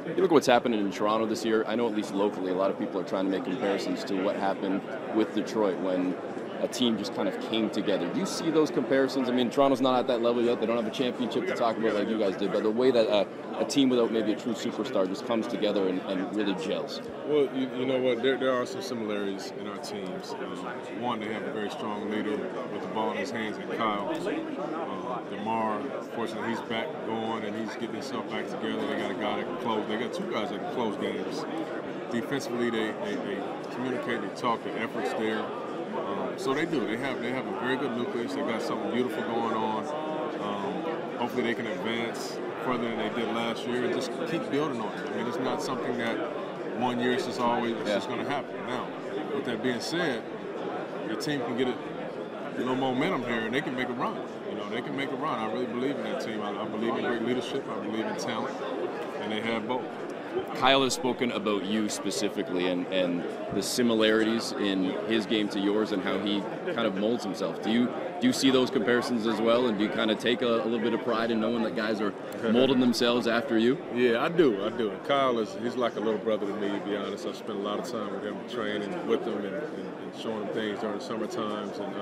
You look at what's happening in Toronto this year. I know at least locally, a lot of people are trying to make comparisons to what happened with Detroit when a team just kind of came together. Do you see those comparisons? I mean, Toronto's not at that level yet. They don't have a championship to talk about like you guys did, but the way that a team without maybe a true superstar just comes together and really gels. Well, you know what? There are some similarities in our teams. One, they have a very strong leader with the ball in his hands, and Kyle. DeMar, fortunately, he's back going and he's getting himself back together. They got a guy that can close. They got two guys that can close games. Defensively, they communicate, they talk, the effort's there. So they do. They have a very good nucleus. They got something beautiful going on. Hopefully, they can advance further than they did last year and just keep building on it. I mean, it's not something that 1 year it's just going to happen. Now, with that being said, the team can get momentum here and they can make a run. They can make a run. I really believe in that team. I believe in great leadership. I believe in talent, and they have both. Kyle has spoken about you specifically and the similarities in his game to yours and how he kind of molds himself. Do you see those comparisons as well, and do you kind of take a little bit of pride in knowing that guys are molding themselves after you? Yeah, I do. And Kyle he's like a little brother to me, to be honest. I've spent a lot of time with him, training with him and showing him things during the summer times, and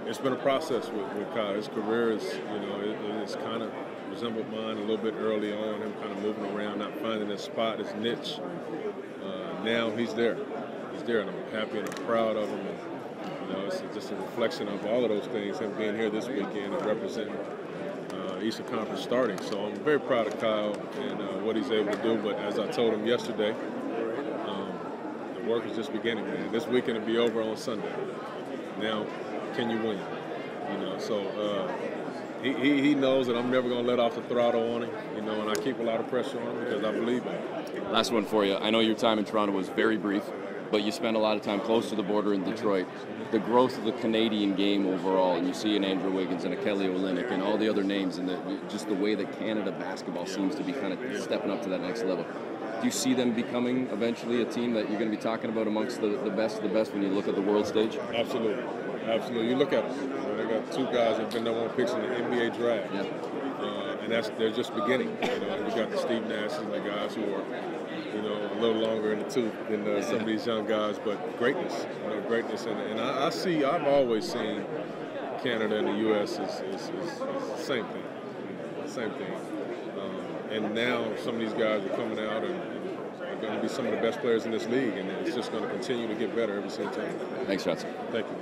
it's been a process with Kyle. His career is, it's kind of resembled mine a little bit early on, him kind of moving around, not finding his spot, his niche. Now he's there. He's there, and I'm happy and I'm proud of him. And, it's just a reflection of all of those things, him being here this weekend and representing Eastern Conference starting. So I'm very proud of Kyle and what he's able to do. But as I told him yesterday, the work is just beginning, man. This weekend will be over on Sunday. Now, can you win? So he knows that I'm never going to let off the throttle on him, and I keep a lot of pressure on him because I believe in it. Last one for you. I know your time in Toronto was very brief, but you spent a lot of time close to the border in Detroit. The growth of the Canadian game overall, and you see an Andrew Wiggins and a Kelly Olynyk and all the other names, and just the way that Canada basketball seems to be kind of stepping up to that next level. Do you see them becoming eventually a team that you're going to be talking about amongst the best of the best when you look at the world stage? Absolutely. You look at them. They got two guys that have been number one picks in the NBA draft. Yeah. And they're just beginning. We got the Steve Nash and the guys who are, a little longer in the tooth than some of these young guys, but greatness, greatness. And I've always seen Canada and the U.S. is the same thing. Same thing. And now some of these guys are coming out and are going to be some of the best players in this league, and it's just going to continue to get better every single time. Thanks, Chauncey. Thank you.